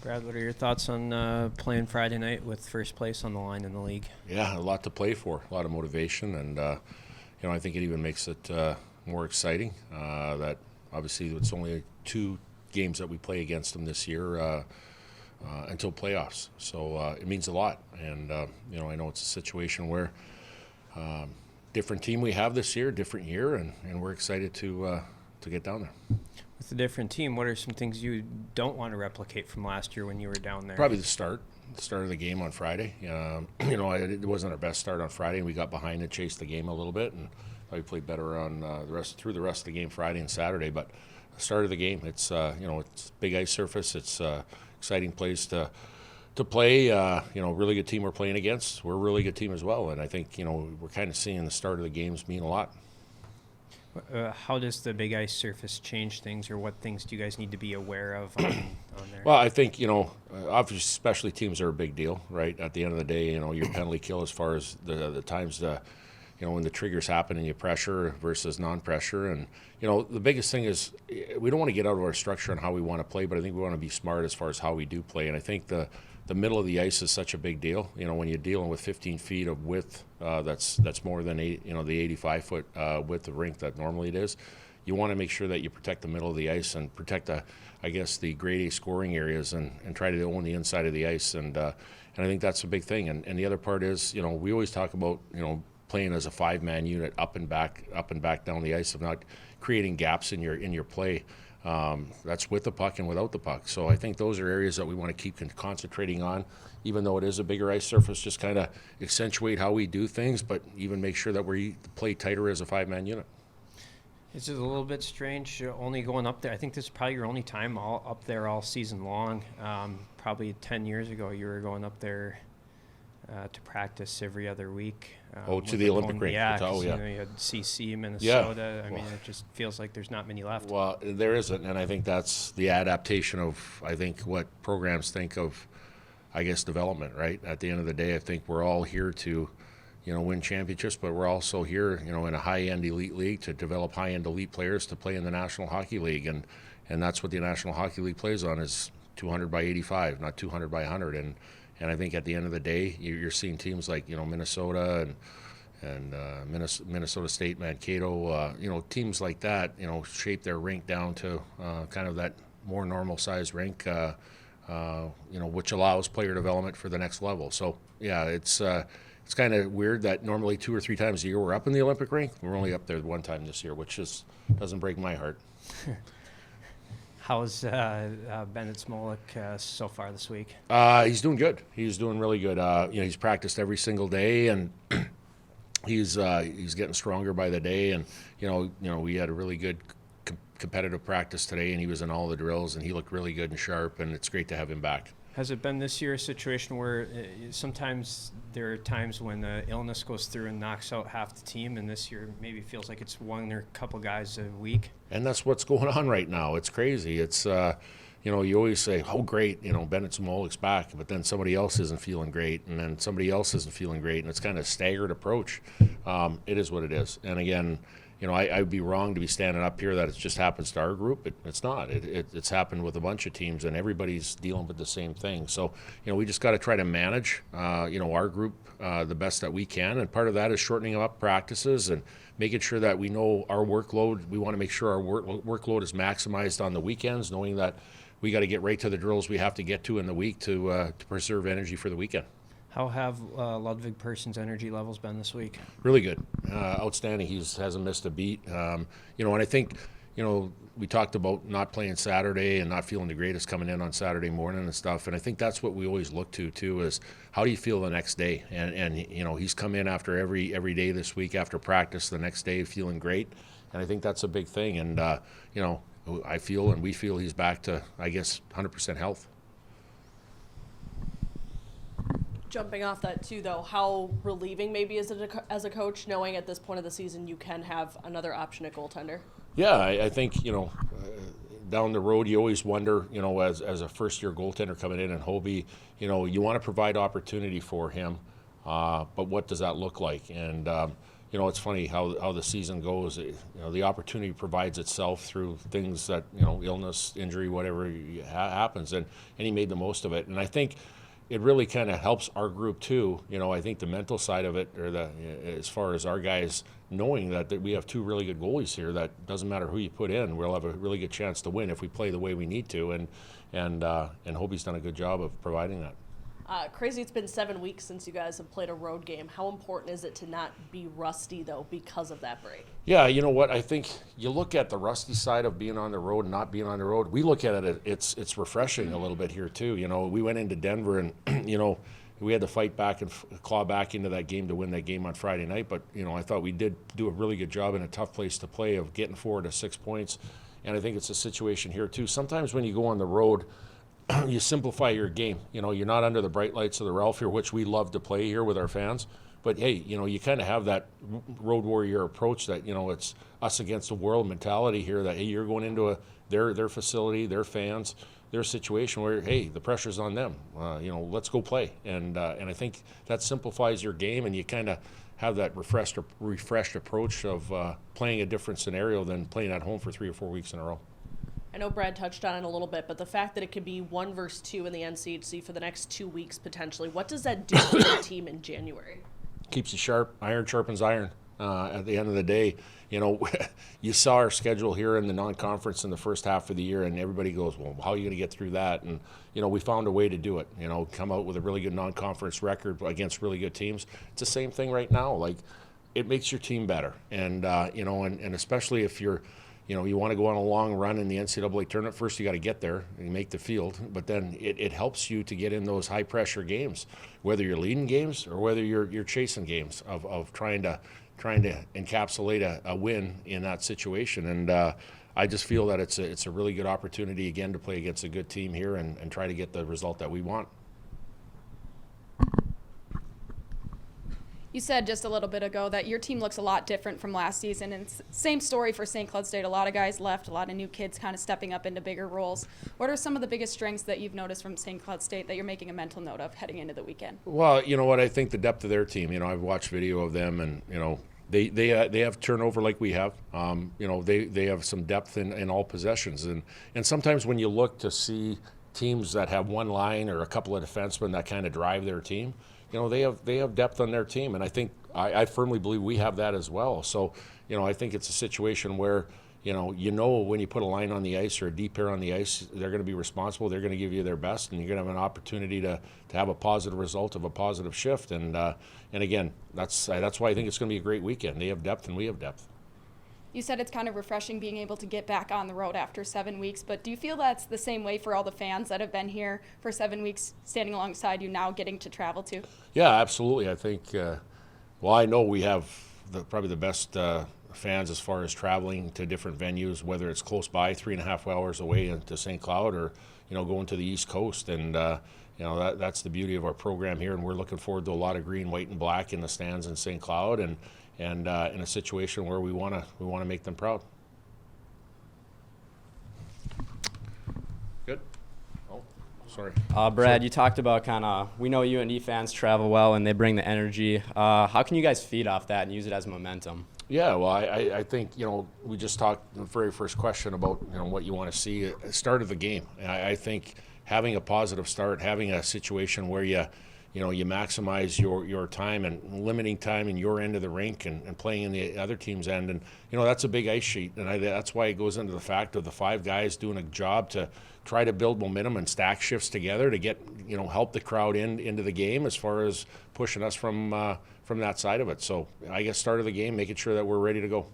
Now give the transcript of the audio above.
Brad, what are your thoughts on playing Friday night with first place on the line in the league? Yeah, a lot to play for, a lot of motivation, and I think it even makes it more exciting. That obviously it's only 2 games that we play against them this year until playoffs, so it means a lot. And I know it's a situation where different team we have this year, different year, and we're excited to get down there. With a different team, what are some things you don't want to replicate from last year when you were down there? Probably the start of the game on Friday. It wasn't our best start on Friday, and we got behind and chased the game a little bit, and probably played better on through the rest of the game Friday and Saturday. But the start of the game, it's it's big ice surface. It's exciting place to play. Really good team we're playing against. We're a really good team as well, and I think we're kind of seeing the start of the games mean a lot. How does the big ice surface change things, or what things do you guys need to be aware of on there? Well, I think, obviously specialty teams are a big deal, right? At the end of the day, your penalty kill as far as the times when the triggers happen and you pressure versus non-pressure. And, the biggest thing is we don't want to get out of our structure on how we want to play, but I think we want to be smart as far as how we do play. And I think the middle of the ice is such a big deal. When you're dealing with 15 feet of width, that's more than the 85-foot width of rink that normally it is. You want to make sure that you protect the middle of the ice and protect the grade A scoring areas and try to own the inside of the ice. And I think that's a big thing. And the other part is, we always talk about, playing as a 5-man unit up and back down the ice, of not creating gaps in your play. That's with the puck and without the puck. So I think those are areas that we want to keep concentrating on, even though it is a bigger ice surface, just kind of accentuate how we do things, but even make sure that we play tighter as a 5-man unit. It's just a little bit strange only going up there. I think this is probably your only time up there all season long. Probably 10 years ago you were going up there to practice every other week. To the Olympic rink. Yeah, you had CC, Minnesota. Yeah. I mean, it just feels like there's not many left. Well, there isn't, and I think that's the adaptation of, what programs think of, development, right? At the end of the day, I think we're all here to, win championships, but we're also here, in a high-end elite league to develop high-end elite players to play in the National Hockey League, and that's what the National Hockey League plays on, is 200 by 85, not 200 by 100, and I think at the end of the day, you're seeing teams like Minnesota and Minnesota State, Mankato, teams like that, shape their rink down to kind of that more normal size rink, which allows player development for the next level. So yeah, it's kind of weird that normally 2 or 3 times a year we're up in the Olympic rink. We're only up there one time this year, which just doesn't break my heart. How's Bennett Smolik so far this week? He's doing good. He's doing really good. He's practiced every single day, and he's getting stronger by the day. And we had a really good competitive practice today, and he was in all the drills, and he looked really good and sharp. And it's great to have him back. Has it been this year a situation where sometimes there are times when illness goes through and knocks out half the team, and this year maybe feels like it's one or a couple guys a week? And that's what's going on right now. It's crazy. It's, you always say, oh, great, Bennett Smolik's back, but then somebody else isn't feeling great, and then somebody else isn't feeling great, and it's kind of a staggered approach. It is what it is. And again, I'd be wrong to be standing up here that it just happens to our group. It's not. It's happened with a bunch of teams, and everybody's dealing with the same thing. So, we just got to try to manage, our group the best that we can. And part of that is shortening up practices and making sure that we know our workload. We want to make sure our workload is maximized on the weekends, knowing that we got to get right to the drills we have to get to in the week to preserve energy for the weekend. How have Ludwig Person's energy levels been this week? Really good. Outstanding. He hasn't missed a beat. And I think, we talked about not playing Saturday and not feeling the greatest coming in on Saturday morning and stuff. And I think that's what we always look to, too, is how do you feel the next day? And he's come in after every day this week after practice the next day feeling great. And I think that's a big thing. And, I feel and we feel he's back to, 100% health. Jumping off that too, though, how relieving maybe is it as a coach knowing at this point of the season you can have another option at goaltender? Yeah, I think down the road you always wonder, as a first-year goaltender coming in, and Hobie, you want to provide opportunity for him, but what does that look like? And you know, it's funny how the season goes. You know, the opportunity provides itself through things that, you know, illness, injury, whatever happens, and he made the most of it. And I think it really kind of helps our group too. You know, I think the mental side of it, or as far as our guys knowing that we have two really good goalies here, that doesn't matter who you put in, we'll have a really good chance to win if we play the way we need to. And Hobie's done a good job of providing that. Crazy, it's been 7 weeks since you guys have played a road game. How important is it to not be rusty, though, because of that break? Yeah, you know what? I think you look at the rusty side of being on the road and not being on the road. We look at it, it's refreshing a little bit here, too. You know, we went into Denver and, you know, we had to fight back and claw back into that game to win that game on Friday night. But, you know, I thought we did do a really good job in a tough place to play of getting forward to 6 points. And I think it's a situation here, too. Sometimes when you go on the road, you simplify your game. You know, you're not under the bright lights of the Ralph here, which we love to play here with our fans. But hey, you know, you kind of have that road warrior approach that, you know, it's us against the world mentality here, that hey, you're going into their facility, their fans, their situation where hey, the pressure's on them. You know, let's go play. And I think that simplifies your game, and you kind of have that refreshed approach of playing a different scenario than playing at home for 3 or 4 weeks in a row. I know Brad touched on it a little bit, but the fact that it could be 1 versus 2 in the NCHC for the next 2 weeks potentially, what does that do for the team in January? Keeps you sharp. Iron sharpens iron. At the end of the day, you know, you saw our schedule here in the non-conference in the first half of the year, and everybody goes, well, how are you going to get through that? And, you know, we found a way to do it, you know, come out with a really good non-conference record against really good teams. It's the same thing right now. Like, it makes your team better. And, you know, and especially if you're, you know, you want to go on a long run in the NCAA tournament. First, you got to get there and make the field. But then it helps you to get in those high-pressure games, whether you're leading games or whether you're chasing games of trying to encapsulate a win in that situation. And I just feel that it's a really good opportunity again to play against a good team here and try to get the result that we want. You said just a little bit ago that your team looks a lot different from last season, and same story for St. Cloud State. A lot of guys left, a lot of new kids kind of stepping up into bigger roles. What are some of the biggest strengths that you've noticed from St. Cloud State that you're making a mental note of heading into the weekend? Well, you know what, I think the depth of their team. You know, I've watched video of them, and you know, they have turnover like we have. You know, they have some depth in all possessions, and sometimes when you look to see teams that have one line or a couple of defensemen that kind of drive their team, you know, they have depth on their team, and I think I firmly believe we have that as well. So, you know, I think it's a situation where, you know when you put a line on the ice or a deep pair on the ice, they're going to be responsible. They're going to give you their best, and you're going to have an opportunity to have a positive result of a positive shift. And again, that's why I think it's going to be a great weekend. They have depth, and we have depth. You said it's kind of refreshing being able to get back on the road after 7 weeks, but do you feel that's the same way for all the fans that have been here for 7 weeks, standing alongside you now, getting to travel to? Yeah, absolutely. I think, well, I know we have probably the best fans as far as traveling to different venues, whether it's close by, 3.5 hours away into St. Cloud, or, you know, going to the East Coast. And, you know, that's the beauty of our program here, and we're looking forward to a lot of green, white, and black in the stands in St. Cloud, and in a situation where we want to make them proud. Good. Oh, sorry. Brad, you talked about we know UND fans travel well and they bring the energy. How can you guys feed off that and use it as momentum? Yeah, well, I think, you know, we just talked in the very first question about, you know, what you want to see at the start of the game. I think having a positive start, having a situation where you maximize your time and limiting time in your end of the rink and playing in the other team's end. And, you know, that's a big ice sheet. And that's why it goes into the fact of the 5 guys doing a job to try to build momentum and stack shifts together to get, you know, help the crowd into the game as far as pushing us from that side of it. So I guess start of the game, making sure that we're ready to go.